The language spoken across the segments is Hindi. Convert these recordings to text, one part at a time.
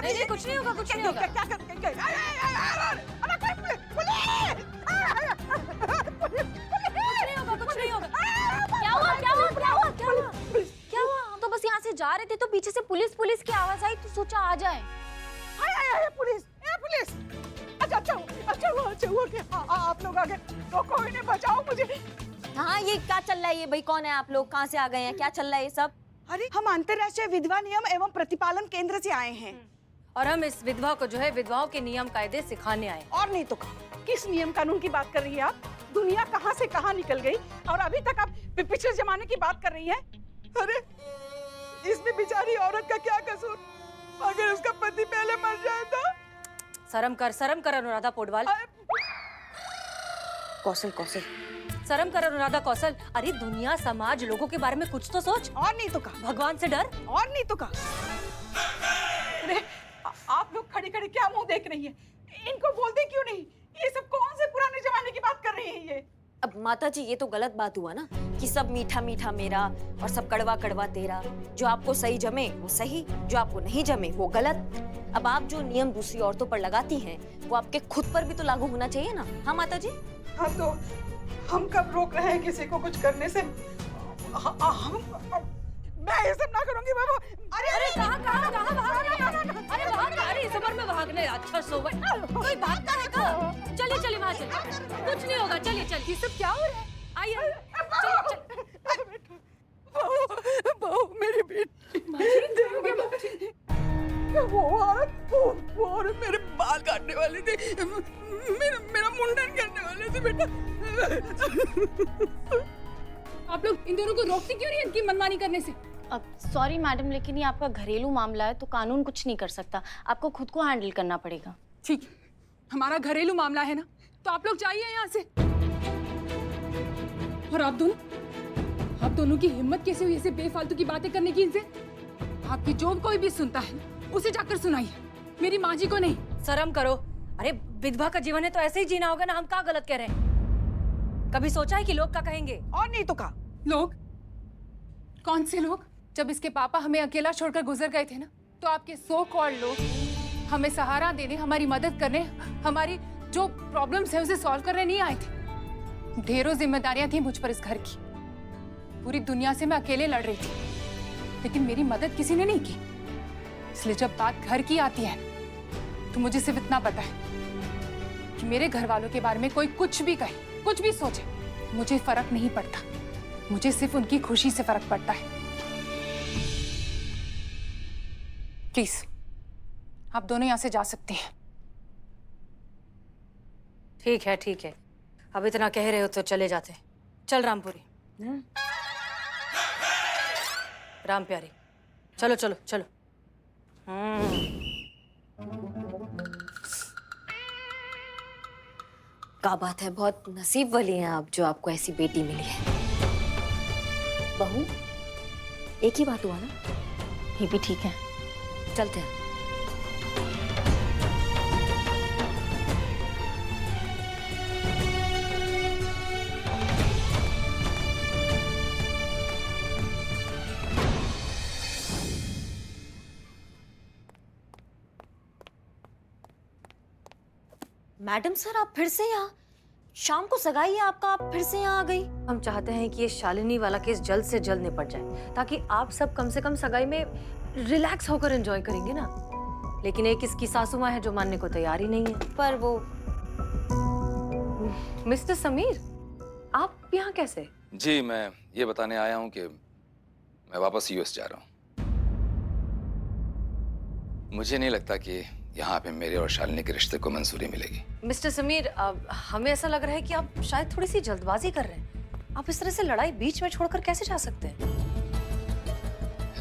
नहीं, कुछ नहीं होगा, कुछ नहीं होगा। क्या कर कुछ नहीं होगा। क्या हुआ, क्या हुआ, क्या हुआ, क्या हुआ, क्या हुआ? हम तो बस यहाँ से जा रहे थे तो पीछे से पुलिस की आवाज आई तो सोचा आ जाए। पुलिस, अच्छा हुआ कि आप लोग आ गए। तो कोई नहीं, बचाओ मुझे। हाँ, ये क्या चल रहा है? ये भाई कौन है? आप लोग कहाँ से आ गए हैं? क्या चल रहा है ये सब? अरे हम अंतर्राष्ट्रीय विधवा नियम एवं प्रतिपालन केंद्र से आए हैं। और हम इस विधवा को जो है विधवाओं के नियम कायदे सिखाने आए। और नहीं तो किस नियम कानून की बात कर रही है आप? दुनिया कहाँ से कहाँ निकल गई और अभी तक आप पिछले जमाने की बात कर रही हैं? अरे इसमें बेचारी औरत का क्या कसूर? अगर उसका पति पहले मर जाए तो? शर्म कर अनुराधा पोडवाल। कौशल, शर्म कर अनुराधा कौशल। अरे दुनिया, समाज, लोगों के बारे में कुछ तो सोच। और नहीं तो भगवान से डर। और नहीं तो अरे आप लोग खड़े खड़े क्या मुंह देख रही हैं? इनको बोलते क्यों नहीं? ये सब कौन से पुराने जमाने की बात कर रही है ये? अब माता जी, ये तो गलत बात हुआ ना कि सब मीठा मीठा मेरा और सब कड़वा कड़वा तेरा। जो आपको सही जमे वो सही, जो आपको नहीं जमे वो गलत। अब आप जो नियम दूसरी औरतों पर लगाती हैं वो आपके खुद पर भी तो लागू होना चाहिए ना। हाँ माता जी? हाँ, तो हम कब रोक रहे हैं किसी को कुछ करने से? मैं ये सब ना करूंगी बाबू। अरे कहाँ भाग रहे हैं? अरे अरे इस उम्र में भागने। अच्छा सोबर कोई भागता है का? चलिए वहाँ चलिए, कुछ नहीं होगा। चलिए ये सब क्या हो रहा है? आइए बहू मेरी बेटी। वो औरत मेरे बाल काटने वाली थी, मेरा मुंडन करने वाले थे बेटा। आप लोग इन दोनों को रोकते क्यों नहीं इनकी मनमानी करने से? सॉरी मैडम, लेकिन ये आपका घरेलू मामला है तो कानून कुछ नहीं कर सकता। आपको खुद को हैंडल करना पड़ेगा। ठीक है, हमारा घरेलू मामला है ना, तो आप लोग जाइए यहाँ से। और आप दोनों की हिम्मत कैसे हुई ऐसे बेफालतू की बातें करने की इनसे? आपकी जो कोई भी सुनता है उसे जाकर सुनाइए, मेरी माँ जी को नहीं। शर्म करो। अरे विधवा का जीवन है तो ऐसे ही जीना होगा ना। हम क्या गलत कह रहे हैं? कभी सोचा है कि लोग क्या कहेंगे? और नहीं तो लोग? कौन से लोग? जब इसके पापा हमें अकेला छोड़कर गुजर गए थे ना, तो आपके सो कॉल्ड लोग हमें सहारा देने, हमारी मदद करने, हमारी जो प्रॉब्लम्स है उसे सॉल्व करने नहीं आए थे। ढेरों जिम्मेदारियां थी मुझ पर इस घर की। पूरी दुनिया से मैं अकेले लड़ रही थी, लेकिन मेरी मदद किसी ने नहीं की। इसलिए जब बात घर की आती है तो मुझे सिर्फ इतना पता है कि मेरे घर वालों के बारे में कोई कुछ भी कहे, कुछ भी सोचे, मुझे फर्क नहीं पड़ता। मुझे सिर्फ उनकी खुशी से फर्क पड़ता है। प्लीज आप दोनों यहां से जा सकते हैं। ठीक है, अब इतना कह रहे हो तो चले जाते हैं। चल रामपुरी। राम प्यारी, चलो। क्या बात है, बहुत नसीब वाली हैं आप जो आपको ऐसी बेटी मिली है। बहू, एक ही बात हुआ ना? ये भी ठीक है, चलते हैं। मैडम सर, आप फिर से यहाँ? शाम को सगाई है आपका, आप फिर से यहाँ आ गई? हम चाहते हैं कि ये शालिनी वाला केस जल्द से जल्द निपट जाए ताकि आप सब कम से कम सगाई में रिलैक्स होकर एंजॉय करेंगे ना। लेकिन एक इसकी सासू माँ है जो मानने को तैयार ही नहीं है। पर वो मिस्टर समीर, आप यहाँ कैसे? जी, मैं ये बताने आया हूँ कि मैं वापस यूएस जा रहा हूँ। मुझे नहीं लगता कि यहाँ पे मेरे और शालिनी के रिश्ते को मंजूरी मिलेगी। मिस्टर समीर, हमें ऐसा लग रहा है कि आप शायद थोड़ी सी जल्दबाजी कर रहे हैं। आप इस तरह से लड़ाई बीच में छोड़कर कैसे जा सकते हैं?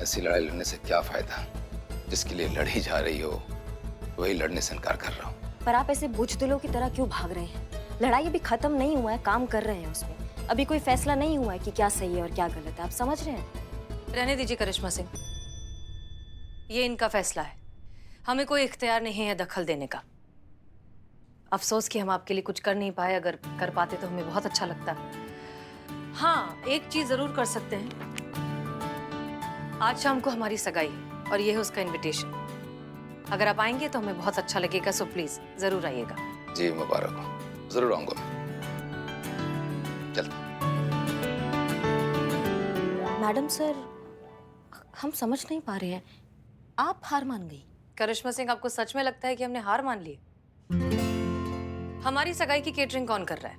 ऐसी लड़ाई लड़ने से क्या फायदा? जिसके लिए लड़ी जा रही हो वही लड़ने से इनकार कर रहा हूँ। पर आप ऐसे बुज़दिलों की तरह क्यों भाग रहे हैं? लड़ाई अभी खत्म नहीं हुआ है, काम कर रहे हैं उसमें। अभी कोई फैसला नहीं हुआ है कि क्या सही है और क्या गलत है। आप समझ रहे हैं? रहने दीजिए करिश्मा सिंह, ये इनका फैसला है। हमें कोई इख्तियार नहीं है दखल देने का। अफसोस कि हम आपके लिए कुछ कर नहीं पाए। अगर कर पाते तो हमें बहुत अच्छा लगता। हाँ, एक चीज जरूर कर सकते हैं। आज शाम को हमारी सगाई है और ये है उसका इनविटेशन। अगर आप आएंगे तो हमें बहुत अच्छा लगेगा, सो प्लीज जरूर आइएगा। जी मुबारक हो, जरूर आऊंगा मैं। चलता। मैडम सर, हम समझ नहीं पा रहे हैं, आप हार मान गई? करिश्मा सिंह, आपको सच में लगता है कि हमने हार मान ली? हमारी सगाई की केटरिंग कौन कर रहा है?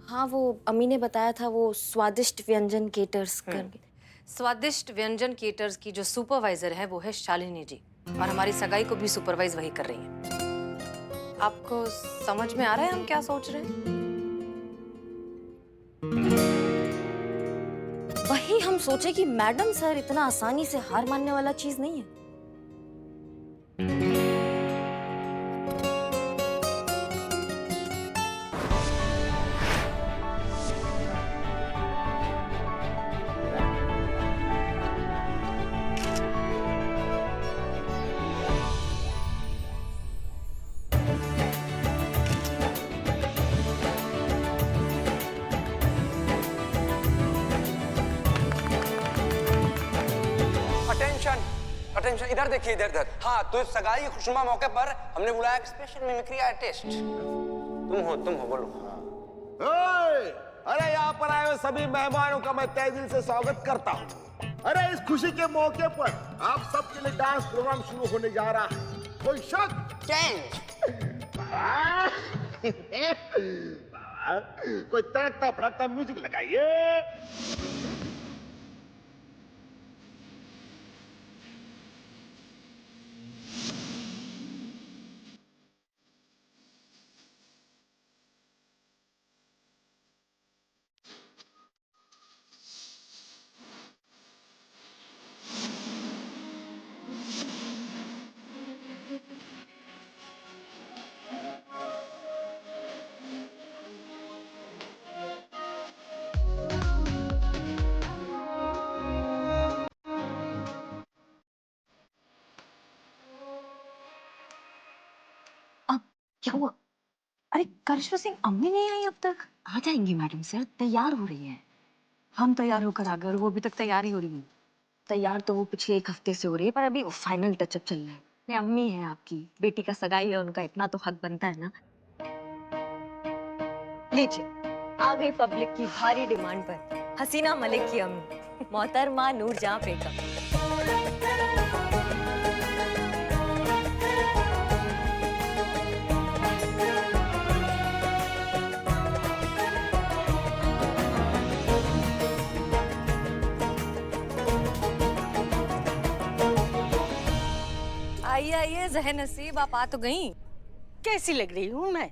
हाँ, वो अम्मी ने बताया था, वो स्वादिष्ट व्यंजन केटर्स करके। स्वादिष्ट व्यंजन केटर्स की जो सुपरवाइजर है वो है शालिनी जी, और हमारी सगाई को भी सुपरवाइज वही कर रही हैं। आपको समझ में आ रहा है हम क्या सोच रहे हैं? वही हम सोचे कि मैडम सर, इतना आसानी से हार मानने वाला चीज नहीं है। अटेंशन, इधर देखिए, इधर इधर। हाँ, तो इस सगाई की खुशनुमा मौके पर हमने बुलाया एक स्पेशल मिमिक्री आर्टिस्ट। तुम हो, बोलो। अरे यहाँ पर आए हुए सभी मेहमानों का मैं तहे दिल से स्वागत करता हूँ। अरे इस खुशी के मौके पर आप सबके लिए डांस प्रोग्राम शुरू होने जा रहा है। कोई शक? कोई तड़कता फड़कता म्यूजिक लगाइए। क्या हुआ? अरे करिश्मा सिंह, अम्मी नहीं आई अब तक? आ जाएंगी मैडम सर, तैयार हो रही है। हम तैयार होकर आ गए और वो अभी तक तैयार ही हो रही है। तैयार तो वो पिछले एक हफ्ते से हो रही है, पर अभी फाइनल टचअप चल रहा है। ये अम्मी है आपकी, बेटी का सगाई है, उनका इतना तो हक बनता है ना। लीजिए, आ गई पब्लिक की भारी डिमांड पर हसीना मलिक की अम्मी, मोहतरमा नूरजहां बेगम। आइए आइए, ज़हे नसीब, आप आ तो गई। कैसी लग रही हूँ मैं?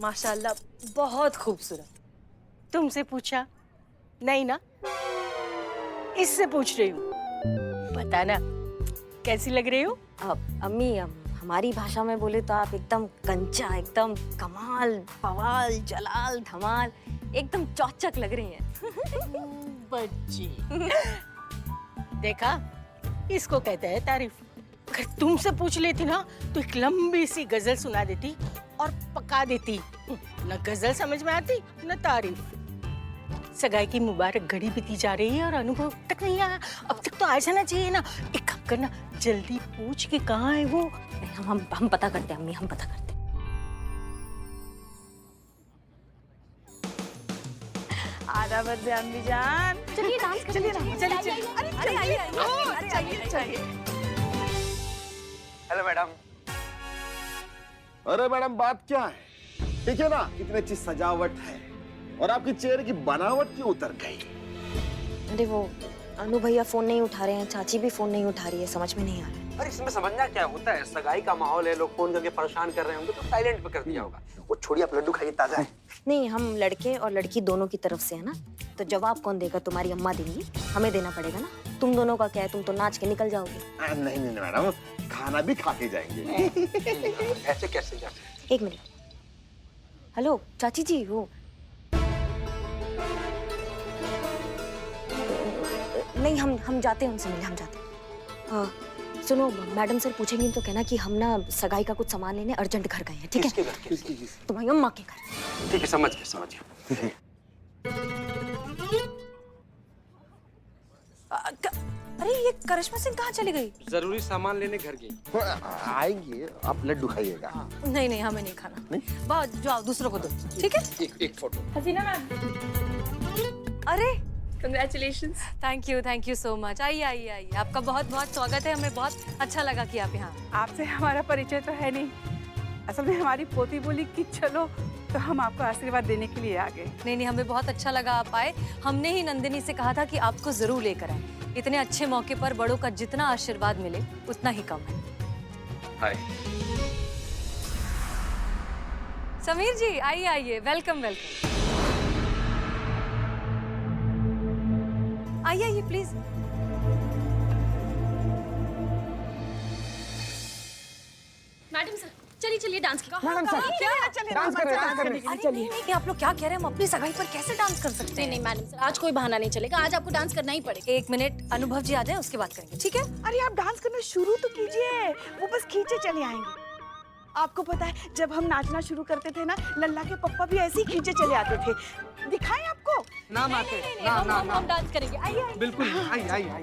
माशाल्लाह, बहुत खूबसूरत। तुमसे पूछा नहीं ना, इससे पूछ रही हूँ। पता ना कैसी लग रही हूँ? अम्मी, हमारी भाषा में बोले तो आप एकदम कंचा, एकदम कमाल, बवाल, जलाल, धमाल, एकदम चौचक लग रही हैं। बच्ची देखा, इसको कहते हैं तारीफ। अगर तुमसे पूछ लेती ना तो एक लंबी सी गजल सुना देती और पका देती। न गजल समझ में आती न तारीफ। सगाई की मुबारक घड़ी बीती जा रही है और अनुभव तक नहीं आया। अब तक तो आ जाना चाहिए ना। एक काम करना, जल्दी पूछ के कहाँ है वो। हम पता करते हैं अम्मी, हम पता करते हैं। आदाब अम्मी जान। चलिए डांस करते हैं। चलिए। अरे आइए, चलिए। Hello madam. अरे मैडम, बात क्या है? ठीक है ना, कितनी अच्छी सजावट है और आपकी चेहरे की बनावट क्यों उतर गई? अरे वो अनु भैया फोन नहीं उठा रहे हैं, चाची भी फोन नहीं उठा रही है, समझ में नहीं आ रहा है। अरे इसमें समझना क्या होता है, सगाई का माहौल है, लोग फोन करके परेशान कर रहे होंगे तो साइलेंट पे कर दिया होगा। वो छोड़िए, आप लड्डू खाइए, ताजा है। नहीं, हम लड़के और लड़की दोनों की तरफ से है ना, तो जवाब कौन देगा? तुम्हारी अम्मा देंगी, हमें देना पड़ेगा ना। तुम दोनों का क्या है, तुम तो नाच के निकल जाओगे। नहीं मैडम, खाना भी खा के जाएंगे। ऐसे कैसे जा सकते? एक मिनट। हेलो चाची जी, वो नहीं, हम जाते हैं, उनसे मिले, हम जाते हैं। सुनो, मैडम सर पूछेंगी तो कहना कि हम ना सगाई का कुछ सामान लेने अर्जेंट घर गए हैं, ठीक है? किसके घर? किसकी? तुम्हारी अम्मा के घर। ठीक है, समझ गया। अरे ये करिश्मा सिंह कहाँ चली गई? जरूरी सामान लेने घर गई। आएंगे, आप लड्डू खाइएगा। नहीं नहीं, हमें नहीं खाना। नहीं? बहुत जाओ, दूसरों को दो, ठीक है? एक फोटो। हसीना मैम, अरे congratulations. Thank you so much. आइए आइए आइए, आपका बहुत बहुत स्वागत है। हमें बहुत अच्छा लगा कि आप यहाँ। आपसे हमारा परिचय तो है नहीं, असल में हमारी पोती बोली कि चलो तो हम आपको आशीर्वाद देने के लिए आ गए। नहीं नहीं, हमें बहुत अच्छा लगा आप आए। हमने ही नंदिनी से कहा था कि आपको जरूर लेकर आए। इतने अच्छे मौके पर बड़ों का जितना आशीर्वाद मिले उतना ही कम है। हाय। समीर जी आइए आइए, वेलकम वेलकम। आइए आइए प्लीज। मैडम सर, चलिए चलिए डांस की। मैडम सर, डांस करें। अरे नहीं नहीं, आप लोग क्या कह रहे हैं? हम अपनी सगाई पर कैसे डांस कर सकते हैं? नहीं मैडम सर, आज कोई बहाना नहीं चलेगा, आज आपको डांस करना ही पड़ेगा। एक मिनट, अनुभव जी आ जाए उसके बाद करेंगे, ठीक है? अरे आप डांस करना शुरू तो कीजिए, वो बस खींचे चले आएंगे। आपको पता है जब हम नाचना शुरू करते थे ना, लल्ला के पप्पा भी ऐसे ही खींचे चले आते थे। दिखाएं आपको? ना माते, हम डांस करेंगे। आइए बिल्कुल। आइए।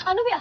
अनुप्रिया।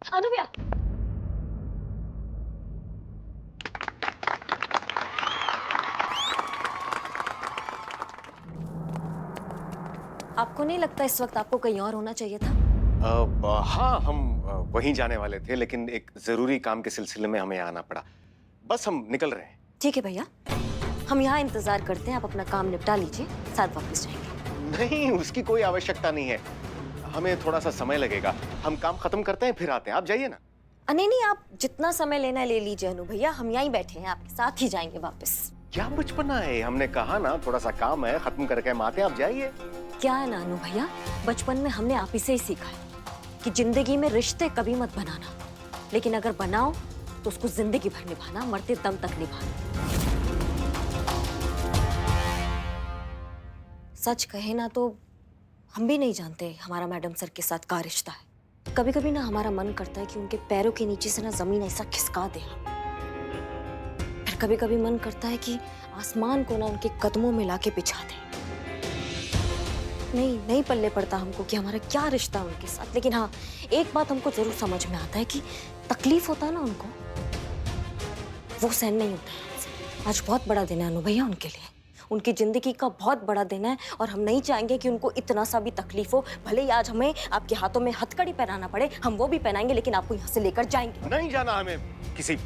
अनुप्रिया, आपको नहीं लगता इस वक्त आपको कहीं और होना चाहिए था? हाँ, हम वहीं जाने वाले थे, लेकिन एक जरूरी काम के सिलसिले में हमें आना पड़ा। बस हम निकल रहे हैं। ठीक है भैया, हम यहाँ इंतजार करते हैं, आप अपना काम निपटा लीजिए, साथ वापस जाएंगे। नहीं, उसकी कोई आवश्यकता नहीं है, हमें थोड़ा सा समय लगेगा। हम काम खत्म करते हैं फिर आते हैं, आप जाइए ना। नहीं नहीं, आप जितना समय लेना है ले लीजिए अनु भैया, हम यहीं बैठे हैं, आपके साथ ही जाएंगे वापस। क्या बचपना है, हमने कहा ना थोड़ा सा काम है, खत्म करके हम आते हैं, आप जाइए। क्या है ना अनु भैया, बचपन में हमने आप ही से ही सीखा है कि जिंदगी में रिश्ते कभी मत बनाना, लेकिन अगर बनाओ तो उसको जिंदगी भर निभाना, मरते दम तक निभाना। सच कहे ना तो हम भी नहीं जानते हमारा मैडम सर के साथ क्या रिश्ता है। कभी कभी ना हमारा मन करता है कि उनके पैरों के नीचे से ना जमीन ऐसा खिसका दे, फिर कभी कभी मन करता है कि आसमान को ना उनके कदमों में लाके बिछा दे। नहीं पल्ले पड़ता हमको कि हमारा क्या रिश्ता है उनके साथ, लेकिन हाँ एक बात हमको जरूर समझ में आता है कि तकलीफ होता है ना उनको, वो सहन नहीं होता है हमसे। आज बहुत बड़ा दिन है अनु भैया उनके लिए, उनकी जिंदगी का बहुत बड़ा दिन है, और हम नहीं चाहेंगे कि उनको इतना सा भी तकलीफ हो। भले ही आज हमें आपके हाथों में हथकड़ी पहनाना पड़े, हम वो भी पहनाएंगे, लेकिन आपको यहाँ से लेकर जाएंगे। नहीं जाना हमें किसी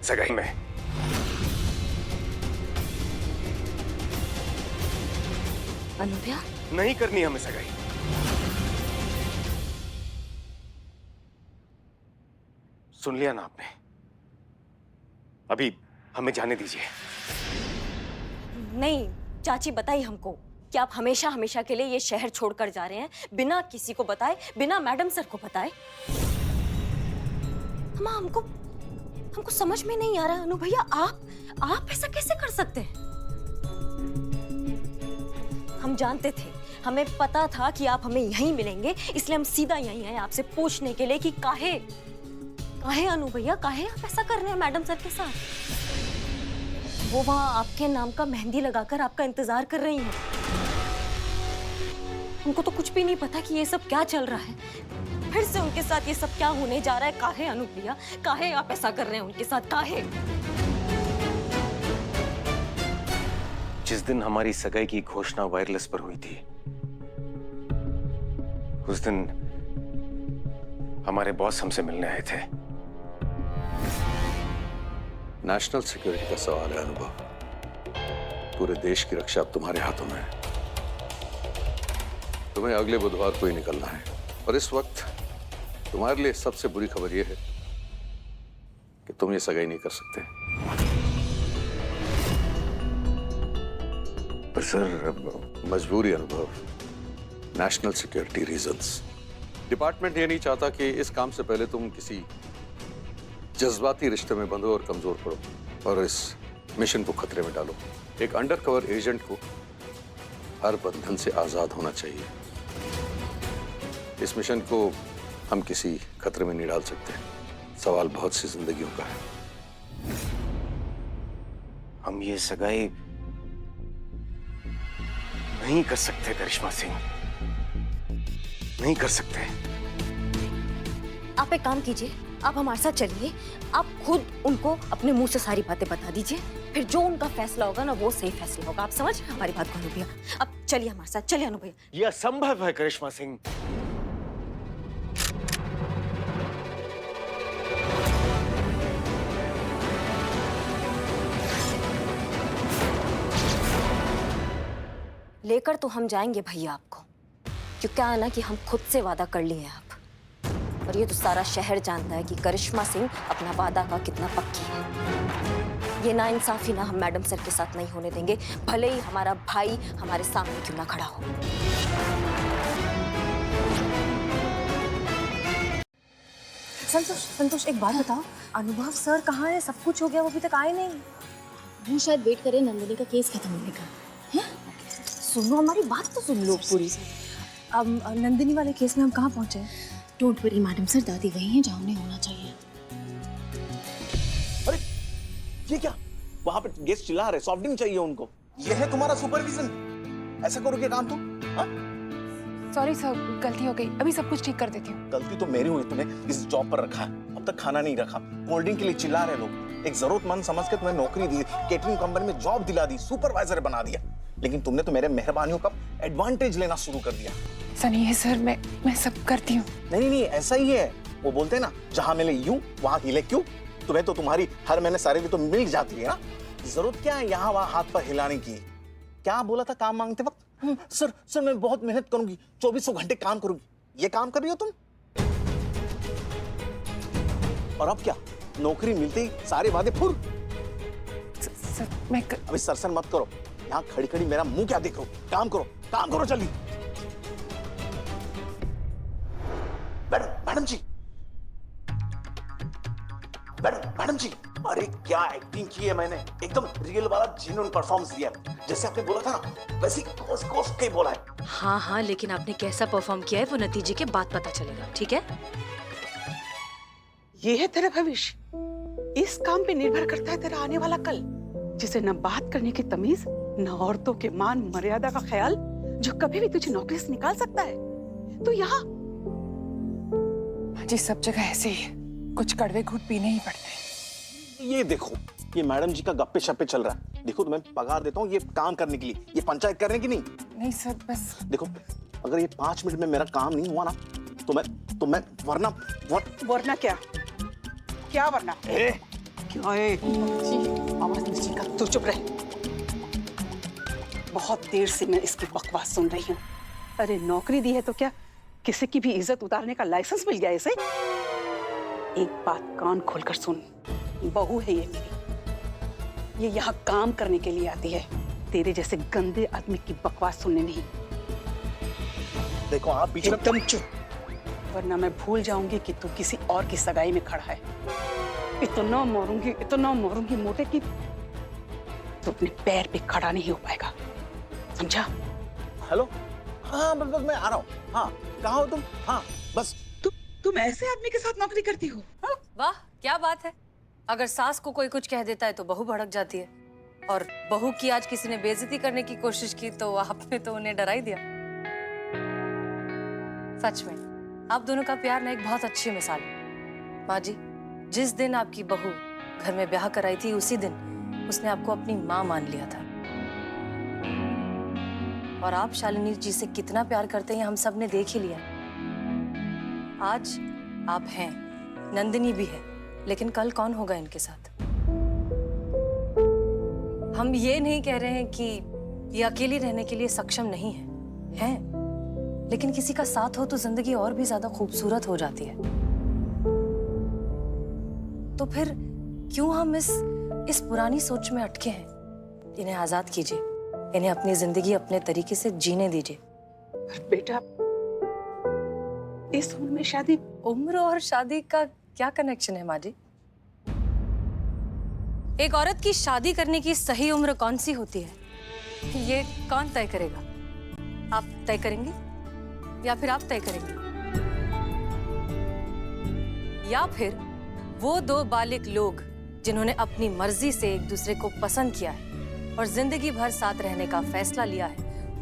सगाई में। अनु भैया, नहीं करनी हमें सगाई। सुन लिया ना आपने, अभी हमें जाने दीजिए। नहीं चाची, बताइए हमको कि आप हमेशा हमेशा के लिए ये शहर छोड़कर जा रहे हैं बिना किसी को बताए, बिना मैडम सर को बताए। माँ, हमको समझ में नहीं आ रहा अनु भैया, आप ऐसा कैसे कर सकते हैं? हम जानते थे, हमें पता था कि आप हमें यहीं मिलेंगे, इसलिए हम सीधा यहीं आए आपसे पूछने के लिए कि काहे अनु भैया, काहे आप ऐसा कर रहे हैं मैडम सर के साथ? वो वहां आपके नाम का मेहंदी लगाकर आपका इंतजार कर रही हैं। उनको तो कुछ भी नहीं पता कि ये सब क्या चल रहा है। फिर से उनके साथ ये सब क्या होने जा रहा है? काहे अनु भैया, काहे आप ऐसा कर रहे हैं उनके साथ, काहे? जिस दिन हमारी सगाई की घोषणा वायरलेस पर हुई थी, उस दिन हमारे बॉस हमसे मिलने आए थे। नेशनल सिक्योरिटी का सवाल है अनुभव। पूरे देश की रक्षा अब तुम्हारे हाथों में है। तुम्हें अगले बुधवार को ही निकलना है, और इस वक्त तुम्हारे लिए सबसे बुरी खबर यह है कि तुम ये सगाई नहीं कर सकते। पर सर, मजबूरी अनुभव, नेशनल सिक्योरिटी रीजंस। डिपार्टमेंट ये नहीं चाहता कि इस काम से पहले तुम किसी जज्बाती रिश्ते में बंधो और कमजोर पड़ो और इस मिशन को खतरे में डालो। एक अंडरकवर एजेंट को हर बंधन से आजाद होना चाहिए। इस मिशन को हम किसी खतरे में नहीं डाल सकते। सवाल बहुत सी जिंदगियों का है। हम ये सगाई नहीं कर सकते करिश्मा सिंह, नहीं कर सकते। आप एक काम कीजिए, आप हमारे साथ चलिए, आप खुद उनको अपने मुंह से सारी बातें बता दीजिए, फिर जो उनका फैसला होगा ना वो सही फैसला होगा। आप समझ रहे हैं हमारी बात को अनु भैया? अब चलिए हमारे साथ, चलिए अनु भैया। यह असंभव है करिश्मा सिंह। लेकर तो हम जाएंगे भैया आपको, क्यों क्या है ना कि हम खुद से वादा कर लिए हैं आप, और ये तो सारा शहर जानता है कि करिश्मा सिंह अपना वादा का कितना पक्की है। ये नाइंसाफी ना हम मैडम सर के साथ नहीं होने देंगे, भले ही हमारा भाई हमारे सामने क्यों ना खड़ा हो। संतोष एक बात बताओ, अनुभव सर कहाँ है? सब कुछ हो गया, वो अभी तक आए नहीं। वो शायद वेट करे नंदिनी का केस खत्म होने का। सुनो, हमारी बात तो सुन लो पूरी। अब नंदिनी वाले केस में हम कहाँ पहुंचे? डोंट वरी मैडम सर, दादी वही हैं जहाँ उन्हें होना चाहिए। अरे ये क्या, वहां पे गेस्ट चिल्ला रहे, सॉफ्ट ड्रिंक चाहिए उनको। ये है तुम्हारा सुपरविजन? ऐसा करोगे काम तुम? सॉरी सर, गलती हो गई, अभी सब कुछ ठीक कर देती हूँ। गलती तो मेरी हुई, तुम्हें इस जॉब पर रखा है, अब तक खाना नहीं रखा, कोल्ड ड्रिंक के लिए चिल्ला रहे लोग। एक जरूरतमंद समझ के तुम्हें नौकरी दी, केटरिंग कंपनी में जॉब दिला दी, सुपरवाइजर बना दिया, लेकिन तुमने तो मेरे मेहरबानियों का एडवांटेज लेना शुरू कर दिया। ऐसा नहीं है सर, मैं सब करती हूँ। नहीं, ऐसा ही है। वो बोलते हैं ना, जहां मिले यू वहां हिले क्यों। तुम्हें तो तुम्हारी हर महीने सैलरी तो मिल जाती है ना, जरूरत क्या है यहाँ वहां हाथ पर हिलाने की। क्या बोला था काम मांगते वक्त? सर मैं बहुत मेहनत करूंगी, 2400 घंटे काम करूंगी। ये काम कर रही हो तुम? और अब क्या, नौकरी मिलते ही सारे वादे फुर। अभी सरसर मत करो, यहाँ खड़ी खड़ी मेरा मुंह क्या देख रहे हो? काम करो जल्दी। मैडम जी, अरे क्या एक्टिंग की है मैंने, एकदम रियल वाला जेन्युइन परफॉर्मेंस दिया, जैसे आपने बोला था ना वैसे कोस के बोला है। हाँ, लेकिन आपने कैसा परफॉर्म किया है वो नतीजे के बाद पता चलेगा, ठीक है? ये है तेरा भविष्य, इस काम पे निर्भर करता है तेरा आने वाला कल, जिसे न बात करने की तमीज, न औरतों के मान मर्यादा का ख्याल, जो कभी भी तुझे नौकरी से निकाल सकता है। तो यहाँ जी सब जगह ऐसे ही है, कुछ कड़वे घूंट पीने ही पड़ते हैं। ये देखो, ये मैडम जी का गप्पे शप्पे चल रहा है। देखो तुम्हें पगार देता हूँ ये काम करने के लिए, ये पंचायत करने की नहीं। नहीं सर, बस देखो, अगर ये 5 मिनट में मेरा काम नहीं हुआ ना तो मैं वरना क्या वरना? क्या है? आवाज नीचे कर, तू चुप रह। बहुत देर से मैं इसकी बकवास सुन रही हूँ। अरे नौकरी दी है तो क्या किसी की भी इज्जत उतारने का लाइसेंस मिल गया इसे? एक बात कान खोलकर सुन, बहू है ये मेरी, ये यहाँ काम करने के लिए आती है, तेरे जैसे गंदे आदमी की बकवास सुनने नहीं। देखो आप बीच में एकदम चुप, वरना मैं भूल जाऊंगी कि तू किसी और की सगाई में खड़ा है। इतना मारूंगी मोटे की तो अपने पैर पे खड़ा नहीं हो पाएगा, समझा? हेलो, हाँ बस मैं आ रहा हूँ। हाँ कहाँ हो तुम? हाँ बस। तुम ऐसे आदमी के साथ नौकरी करती हो? हाँ? वाह क्या बात है। अगर सास को कोई कुछ कह देता है तो बहू भड़क जाती है, और बहू की आज किसी ने बेइज्जती करने की कोशिश की तो आपने तो उन्हें डरा ही दिया। सच में आप दोनों का प्यार ना एक बहुत अच्छी मिसाल है। माँ जी, जिस दिन आपकी बहू घर में ब्याह कराई थी उसी दिन उसने आपको अपनी माँ मान लिया था। और आप शालिनी जी से कितना प्यार करते हैं हम सब ने देख ही लिया। आज आप हैं, नंदिनी भी है, लेकिन कल कौन होगा इनके साथ? हम ये नहीं कह रहे हैं कि ये अकेली रहने के लिए सक्षम नहीं है, हैं, लेकिन किसी का साथ हो तो जिंदगी और भी ज्यादा खूबसूरत हो जाती है। तो फिर क्यों हम इस पुरानी सोच में अटके हैं? इन्हें आजाद कीजिए, इन्हें अपनी जिंदगी अपने तरीके से जीने दीजिए। बेटा, इस उम्र में शादी? उम्र और शादी का क्या कनेक्शन है माँ जी? एक औरत की शादी करने की सही उम्र कौन सी होती है, ये कौन तय करेगा? आप तय करेंगे या फिर आप तय करेंगे? या फिर वो दो बालिग लोग जिन्होंने अपनी मर्जी से एक दूसरे को पसंद किया है और जिंदगी भर साथ रहने का फैसला लिया है,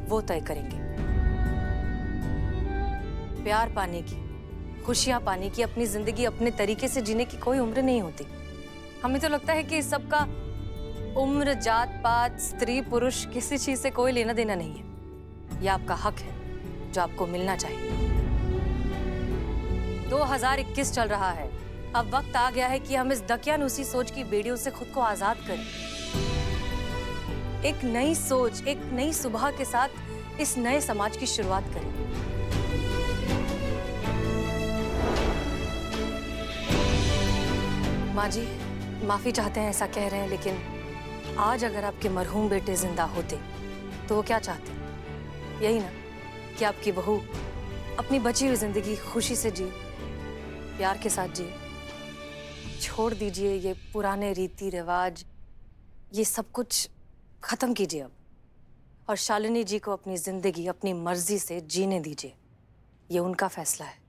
वो तय करेंगे। प्यार पाने की, खुशियां पाने की, अपनी जिंदगी अपने तरीके से जीने की कोई उम्र नहीं होती। हमें तो लगता है कि इस सब का उम्र, जात पात, स्त्री पुरुष किसी चीज से कोई लेना देना नहीं है। यह आपका हक है जो आपको मिलना चाहिए। 2021 चल रहा है, अब वक्त आ गया है कि हम इस दकियानुसी सोच की बेड़ियों से खुद को आजाद करें। एक नई सोच, एक नई सुबह के साथ इस नए समाज की शुरुआत करें। माँ जी, माफी चाहते हैं ऐसा कह रहे हैं, लेकिन आज अगर आपके मरहूम बेटे जिंदा होते तो वो क्या चाहते? यही ना कि आपकी बहू अपनी बची हुई जिंदगी खुशी से जी, प्यार के साथ जी। छोड़ दीजिए ये पुराने रीति रिवाज, ये सब कुछ खत्म कीजिए अब, और शालिनी जी को अपनी जिंदगी अपनी मर्जी से जीने दीजिए। ये उनका फैसला है।